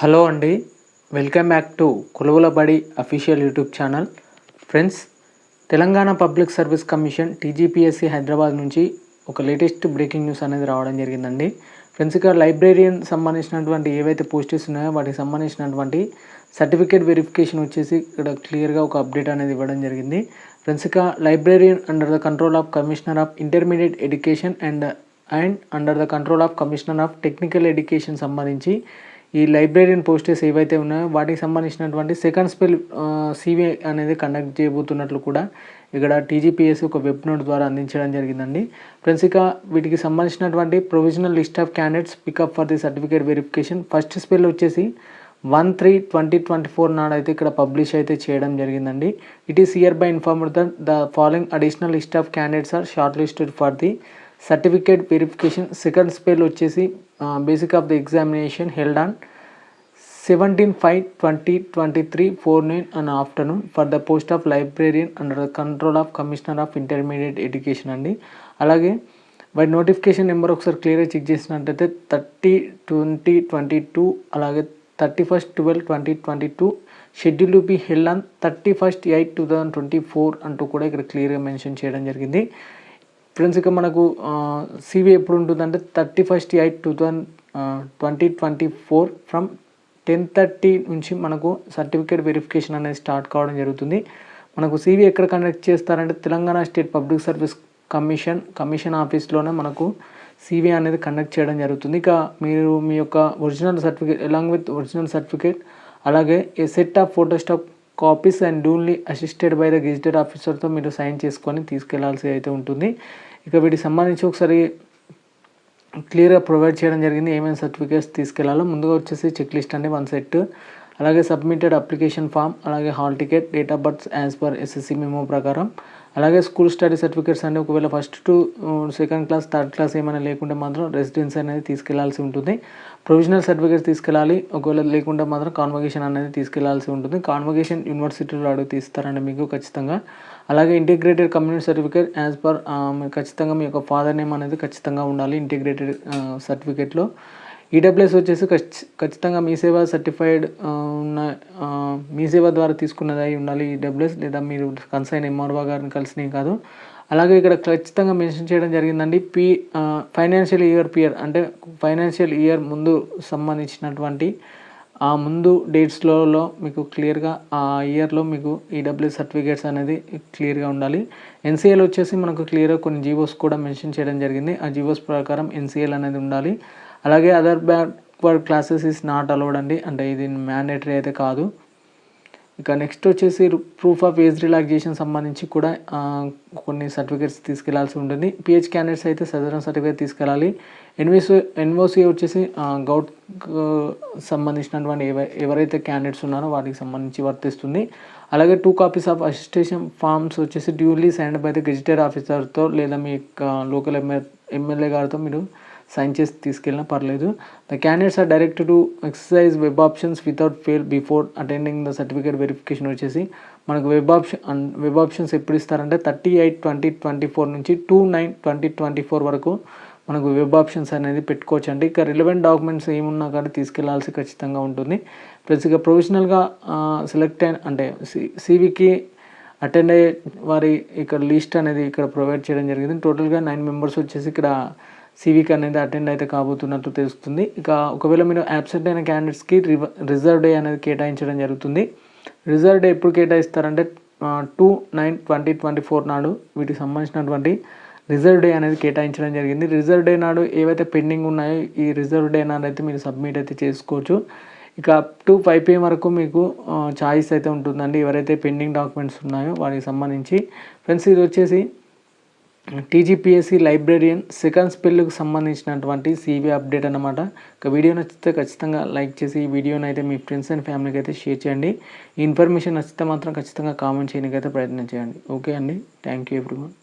Hello అండి, welcome back to కొలువుల బడి official YouTube channel. Friends, Telangana public service commission TGPSC Hyderabad నుంచి ఒక లేటెస్ట్ బ్రేకింగ్ న్యూస్ అనేది రావడం జరిగిందండి. ఫ్రెండ్స్, ఇక లైబ్రేరియన్ సంబంధించినటువంటి ఏవైతే పోస్టెస్ ఉన్నాయో వాటికి సంబంధించినటువంటి సర్టిఫికేట్ వెరిఫికేషన్ వచ్చేసి ఇక్కడ క్లియర్గా ఒక అప్డేట్ అనేది ఇవ్వడం జరిగింది. ఫ్రెండ్స్, ఇక librarian under the control of commissioner of intermediate education and under the control of commissioner of technical education సంబంధించి ఈ లైబ్రేరియన్ పోస్టెస్ ఏవైతే ఉన్నాయో వాటికి సంబంధించినటువంటి సెకండ్ స్పెల్ సీవీ అనేది కండక్ట్ చేయబోతున్నట్లు కూడా ఇక్కడ టీజీపీఎస్సీ ఒక వెబ్ నోట్ ద్వారా అందించడం జరిగిందండి. ఫ్రెండ్స్, ఇక వీటికి సంబంధించినటువంటి provisional list of candidates pickup for the certificate verification first spell వచ్చేసి 1/3/2024 నాడు అయితే ఇక్కడ పబ్లిష్ అయితే చేయడం జరిగిందండి. It is hereby informed that the following additional list of candidates are short listed for the certificate verification. Second spell వచ్చేసి basic of the examination held on 17/5/2023 4:09 an afternoon for the post of librarian under the control of commissioner of intermediate education అండి. అలాగే వాటి notification number ఒకసారి క్లియర్గా check చేసినట్టయితే 30/2022 అలాగే 31/12/2022 schedule to be held on 31/8/2024 అంటూ కూడా ఇక్కడ క్లియర్గా మెన్షన్ చేయడం జరిగింది. ఫ్రెండ్స్, ఇక మనకు సివి ఎప్పుడు ఉంటుందంటే 31/8/2024 ఫ్రమ్ 10:30 నుంచి మనకు సర్టిఫికేట్ వెరిఫికేషన్ అనేది స్టార్ట్ కావడం జరుగుతుంది. మనకు సివి ఎక్కడ కండక్ట్ చేస్తారంటే Telangana state public service commission ఆఫీస్లోనే మనకు సివి అనేది కండక్ట్ చేయడం జరుగుతుంది. ఇక మీరు మీ యొక్క original certificate along with original certificate అలాగే ఏ set of ఫోటోస్టాప్ copies and duly assisted by the gazetted ఆఫీసర్తో మీరు సైన్ చేసుకొని తీసుకెళ్లాల్సి అయితే ఉంటుంది. ఇక వీటికి సంబంధించి ఒకసారి క్లియర్గా ప్రొవైడ్ చేయడం జరిగింది ఏమేమి సర్టిఫికేట్స్ తీసుకెళ్లాలో. ముందుగా వచ్చేసి చెక్ లిస్ట్ అండి 1 సెట్, అలాగే సబ్మిటెడ్ అప్లికేషన్ ఫామ్, అలాగే hall ticket, date of birth as per SSC memo ప్రకారం, అలాగే స్కూల్ స్టడీ సర్టిఫికేట్స్ అండి. ఒకవేళ first to second class third class ఏమైనా లేకుంటే మాత్రం రెసిడెన్స్ అనేది తీసుకెళ్లాల్సి ఉంటుంది. ప్రొవిజనల్ సర్టిఫికేట్స్ తీసుకెళ్ళాలి. ఒకవేళ లేకుంటే మాత్రం కాన్వకేషన్ అనేది తీసుకెళ్లాల్సి ఉంటుంది. కాన్వకేషన్ యూనివర్సిటీలో అడుగు తీస్తారండి మీకు ఖచ్చితంగా. అలాగే integrated community certificate as per ఖచ్చితంగా మీ యొక్క ఫాదర్ నేమ్ అనేది ఖచ్చితంగా ఉండాలి ఇంటిగ్రేటెడ్ సర్టిఫికేట్లో. ఈడబ్ల్యూఎస్ వచ్చేసి ఖచ్చితంగా మీ సేవ సర్టిఫైడ్ ఉన్న మీ సేవ ద్వారా తీసుకున్నది అయి ఉండాలి ఈడబ్ల్యూఎస్, లేదా మీరు కన్సైన్ ఎంఆర్ఓ గారిని కలిసినవి కాదు. అలాగే ఇక్కడ ఖచ్చితంగా మెన్షన్ చేయడం జరిగిందండి ఫైనాన్షియల్ ఇయర్ పియర్ అంటే ఫైనాన్షియల్ ఇయర్ ముందు సంబంధించినటువంటి ఆ ముందు డేట్స్లో మీకు క్లియర్గా ఆ ఇయర్లో మీకు ఈడబ్ల్యూఎస్ సర్టిఫికేట్స్ అనేది క్లియర్గా ఉండాలి. ఎన్సీఎల్ వచ్చేసి మనకు క్లియర్గా కొన్ని జీవోస్ కూడా మెన్షన్ చేయడం జరిగింది. ఆ జీవోస్ ప్రకారం ఎన్సీఎల్ అనేది ఉండాలి. అలాగే other backward classes is not allowed అండి, అంటే ఇది మ్యాండేటరీ అయితే కాదు. ఇక నెక్స్ట్ వచ్చేసి ప్రూఫ్ ఆఫ్ ఏజ్ రిలాక్సేషన్ సంబంధించి కూడా కొన్ని సర్టిఫికేట్స్ తీసుకెళ్లాల్సి ఉంటుంది. పిహెచ్ క్యాండిడేట్స్ అయితే సదరన్ సర్టిఫికేట్ తీసుకెళ్ళాలి. ఎన్ఓసి వచ్చేసి గౌట్ సంబంధించినటువంటి ఎవరైతే క్యాండిడేట్స్ ఉన్నారో వాటికి సంబంధించి వర్తిస్తుంది. అలాగే 2 కాపీస్ ఆఫ్ అసిస్టేషన్ ఫామ్స్ వచ్చేసి duly signed by the gazetted ఆఫీసర్తో లేదా మీ లోకల్ ఎమ్మెల్యే గారితో మీరు సైన్ చేసి తీసుకెళ్ళినా పర్లేదు. The candidates are directed to exercise web options without fail before attending the certificate verification వచ్చేసి మనకు వెబ్ ఆప్షన్స్ ఎప్పుడు ఇస్తారంటే 30/8/2024 నుంచి 2/9/2024 వరకు మనకు వెబ్ ఆప్షన్స్ అనేది పెట్టుకోవచ్చు అండి. ఇక రిలవెంట్ డాక్యుమెంట్స్ ఏమున్నా కానీ తీసుకెళ్లాల్సి ఖచ్చితంగా ఉంటుంది. ప్లస్ ఇక ప్రొవిజనల్గా సెలెక్ట్ అయిన అంటే సివికి అటెండ్ అయ్యే వారి ఇక్కడ లిస్ట్ అనేది ఇక్కడ ప్రొవైడ్ చేయడం జరిగింది. టోటల్గా 9 మెంబర్స్ వచ్చేసి ఇక్కడ సివికి అనేది అటెండ్ అయితే కాబోతున్నట్టు తెలుస్తుంది. ఇక ఒకవేళ మీరు యాబ్సెంట్ అయిన క్యాండిడేట్స్కి రిజర్వ్ డే అనేది కేటాయించడం జరుగుతుంది. రిజర్వ్ డే ఎప్పుడు కేటాయిస్తారంటే 2/9/2024 నాడు వీటికి సంబంధించినటువంటి రిజర్వ్ డే అనేది కేటాయించడం జరిగింది. రిజర్వ్ డే నాడు ఏవైతే పెండింగ్ ఉన్నాయో ఈ రిజర్వ్ డే నాడు అయితే మీరు సబ్మిట్ అయితే చేసుకోవచ్చు. ఇక అప్ టు 5 PM వరకు మీకు ఛాయిస్ అయితే ఉంటుందండి ఎవరైతే పెండింగ్ డాక్యుమెంట్స్ ఉన్నాయో వాటికి సంబంధించి. ఫ్రెండ్స్, ఇది వచ్చేసి టీజీపీఎస్సీ లైబ్రేరియన్ సెకండ్ స్పెల్కి సంబంధించినటువంటి సివి అప్డేట్ అన్నమాట. ఇక వీడియో నచ్చితే ఖచ్చితంగా లైక్ చేసి ఈ వీడియోని అయితే మీ ఫ్రెండ్స్ అండ్ ఫ్యామిలీకి అయితే షేర్ చేయండి. ఈ ఇన్ఫర్మేషన్ నచ్చితే మాత్రం ఖచ్చితంగా కామెంట్ చేయడానికి అయితే ప్రయత్నం చేయండి. ఓకే అండి, థ్యాంక్ యూ ఎవ్రీవన్.